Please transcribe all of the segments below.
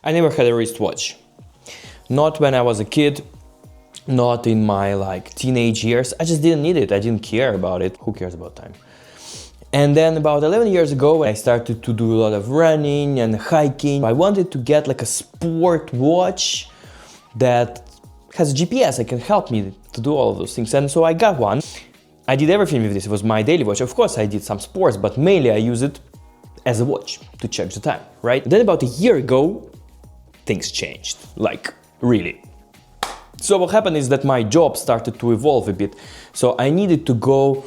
I never had a wristwatch. Not when I was a kid, not in my like teenage years. I just didn't need it. I didn't care about it. Who cares about time? And then about 11 years ago, I started to do a lot of running and hiking. I wanted to get like a sport watch that has a GPS that can help me to do all of those things. And so I got one. I did everything with this. It was my daily watch. Of course, I did some sports, but mainly I use it as a watch to check the time, right? Then about a year ago, things changed, like really. So what happened is that my job started to evolve a bit. So I needed to go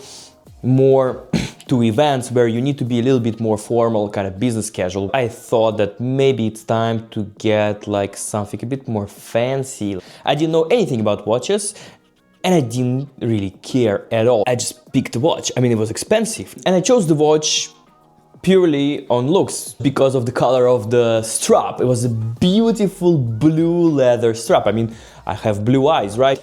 more to events where you need to be a little bit more formal, kind of business casual. I thought that maybe it's time to get like something a bit more fancy. I didn't know anything about watches and I didn't really care at all. I just picked a watch. I mean, it was expensive. And I chose the watch purely on looks because of the color of the strap. It was a beautiful blue leather strap. I mean, I have blue eyes, right?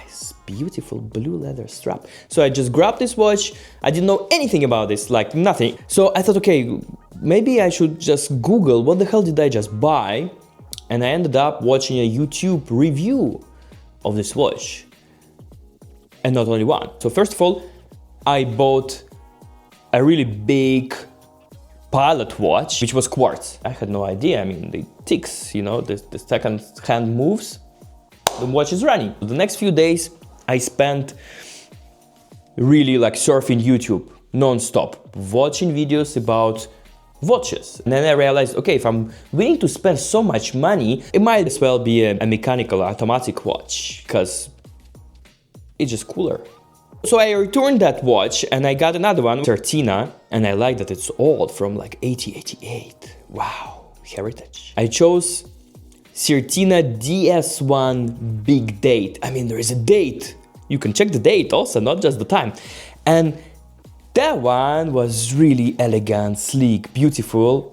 It's beautiful blue leather strap. So I just grabbed this watch. I didn't know anything about this, like nothing. So I thought, okay, maybe I should just Google what the hell did I just buy? And I ended up watching a YouTube review of this watch. And not only one. So first of all, I bought a really big pilot watch, which was quartz. I had no idea. I mean, the ticks, you know, the second hand moves, the watch is running. The next few days, I spent really like surfing YouTube non-stop, watching videos about watches. And then I realized, okay, if I'm willing to spend so much money, it might as well be a mechanical automatic watch because it's just cooler. So I returned that watch and I got another one, Certina, and I like that it's old, from like 1888. Wow, heritage. I chose Certina DS1 big date. I mean, there is a date. You can check the date also, not just the time. And that one was really elegant, sleek, beautiful.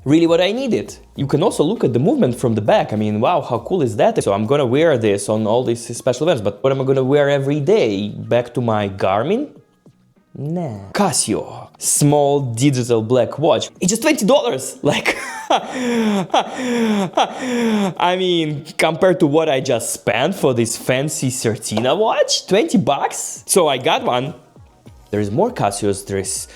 Really what I needed. You can also look at the movement from the back. I mean, wow, how cool is that? So I'm gonna wear this on all these special events, but what am I gonna wear every day? Back to my Garmin? Nah. Casio, small digital black watch. It's just $20. Like, I mean, compared to what I just spent for this fancy Certina watch, 20 bucks. So I got one. There is more Casios. There is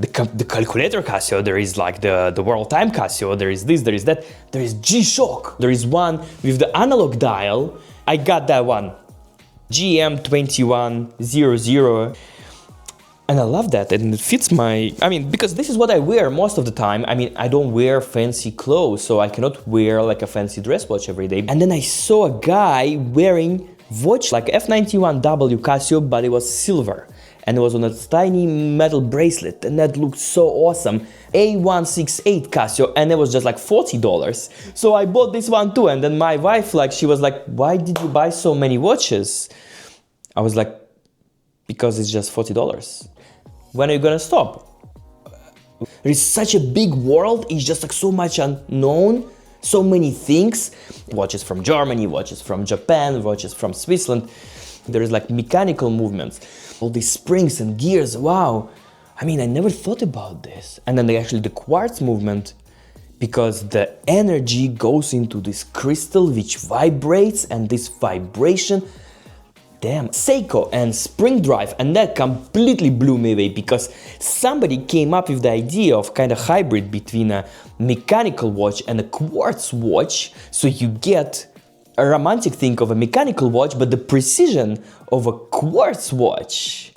the calculator Casio, there is like the world time Casio, there is this, there is that, there is G-Shock, there is one with the analog dial. I got that one, GM2100, and I love that, and it fits my, I mean, because this is what I wear most of the time. I mean, I don't wear fancy clothes, so I cannot wear like a fancy dress watch every day. And then I saw a guy wearing watch like F91W Casio, but it was silver. And it was on a tiny metal bracelet, and that looked so awesome. A168 Casio, and it was just like $40. So I bought this one too, and then my wife, like, she was like, why did you buy so many watches? I was like, because it's just $40. When are you gonna stop? There is such a big world, it's just like so much unknown, so many things. Watches from Germany, watches from Japan, watches from Switzerland. There is like mechanical movements, all these springs and gears, wow. I mean, I never thought about this. And then the quartz movement, because the energy goes into this crystal which vibrates, and this vibration, damn, Seiko and spring drive, and that completely blew me away because somebody came up with the idea of kind of hybrid between a mechanical watch and a quartz watch, so you get a romantic thing of a mechanical watch, but the precision of a quartz watch.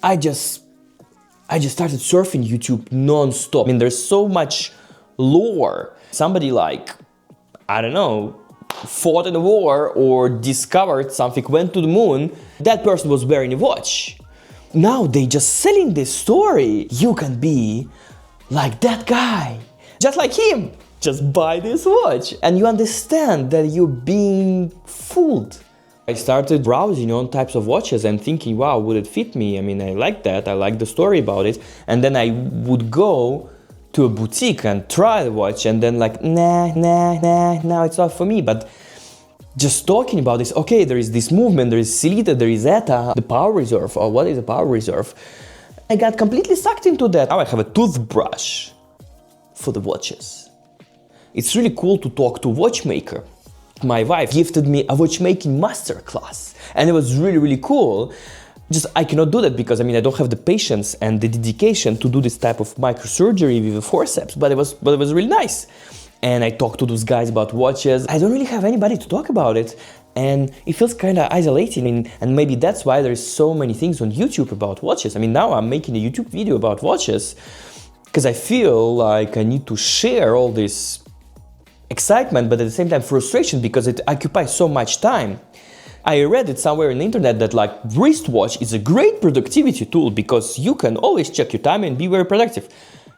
I just started surfing YouTube non-stop. I mean, there's so much lore. Somebody like, I don't know, fought in a war or discovered something, went to the moon. That person was wearing a watch. Now they just selling this story. You can be like that guy, just like him. Just buy this watch and you understand that you're being fooled. I started browsing on types of watches and thinking, wow, would it fit me? I mean, I like that, I like the story about it. And then I would go to a boutique and try the watch and then like, nah, it's not for me. But just talking about this, okay, there is this movement, there is Sellita, there is ETA, the power reserve, or what is a power reserve? I got completely sucked into that. Now I have a toothbrush for the watches. it's really cool to talk to a watchmaker. My wife gifted me a watchmaking masterclass, and it was really, really cool. Just I cannot do that because I don't have the patience and the dedication to do this type of microsurgery with a forceps, but it was really nice. And I talked to those guys about watches. I don't really have anybody to talk about it, and it feels kind of isolating, and maybe that's why there's so many things on YouTube about watches. Now I'm making a YouTube video about watches because I feel like I need to share all this excitement, but at the same time frustration because it occupies so much time. I read it somewhere on the internet that like wristwatch is a great productivity tool because you can always check your time and be very productive.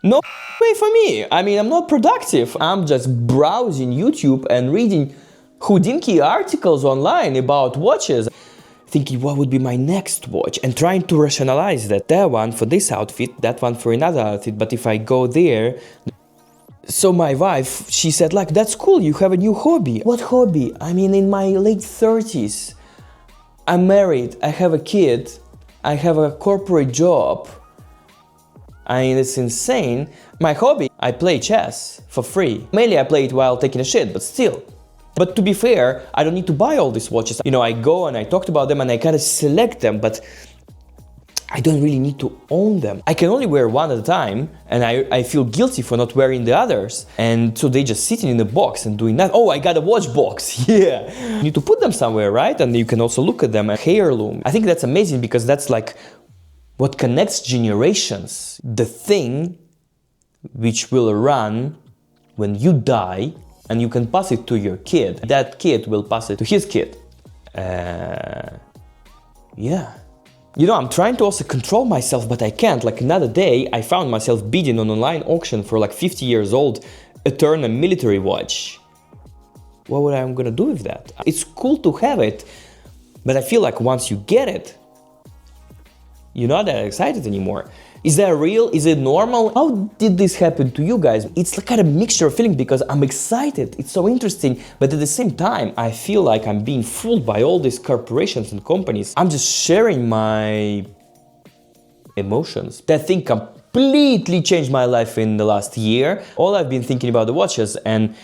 No way for me. I'm not productive. I'm just browsing YouTube and reading Houdinki articles online about watches, thinking what would be my next watch and trying to rationalize that one for this outfit, that one for another outfit, but if I go there. So my wife, she said like, that's cool, you have a new hobby. What hobby? In my late 30s. I'm married, I have a kid, I have a corporate job. It's insane. My hobby, I play chess for free. Mainly I play it while taking a shit, but still. But to be fair, I don't need to buy all these watches. I go and I talked about them and I kind of select them, but I don't really need to own them. I can only wear one at a time, and I feel guilty for not wearing the others. And so they just sitting in a box and doing that. Oh, I got a watch box, yeah. You need to put them somewhere, right? And you can also look at them, a heirloom. I think that's amazing because that's like what connects generations. The thing which will run when you die, and you can pass it to your kid. That kid will pass it to his kid. Yeah. I'm trying to also control myself, but I can't. Like another day, I found myself bidding on an online auction for like 50 years old Eterna military watch. What would I gonna do with that? It's cool to have it, but I feel like once you get it, you're not that excited anymore. Is that real? Is it normal? How did this happen to you guys? It's like kind of mixture of feeling because I'm excited, it's so interesting, but at the same time, I feel like I'm being fooled by all these corporations and companies. I'm just sharing my emotions. That thing completely changed my life in the last year. All I've been thinking about the watches and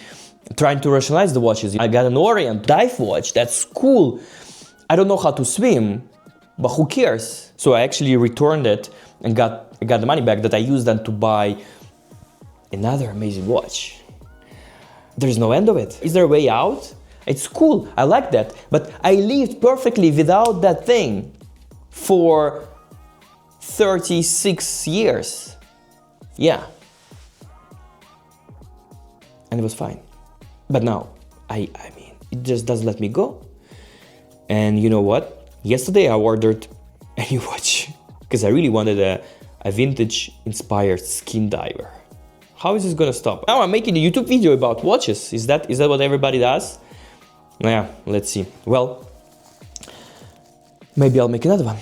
trying to rationalize the watches. I got an Orient dive watch, that's cool. I don't know how to swim, but who cares? So I actually returned it and got the money back that I used then to buy another amazing watch. There's no end of it. Is there a way out? It's cool, I like that, but I lived perfectly without that thing for 36 years. Yeah. And it was fine. But now, it just doesn't let me go. And you know what? Yesterday I ordered a new watch because I really wanted a vintage inspired skin diver. How is this gonna stop? Now I'm making a YouTube video about watches. Is that what everybody does? Yeah, let's see. Well, maybe I'll make another one.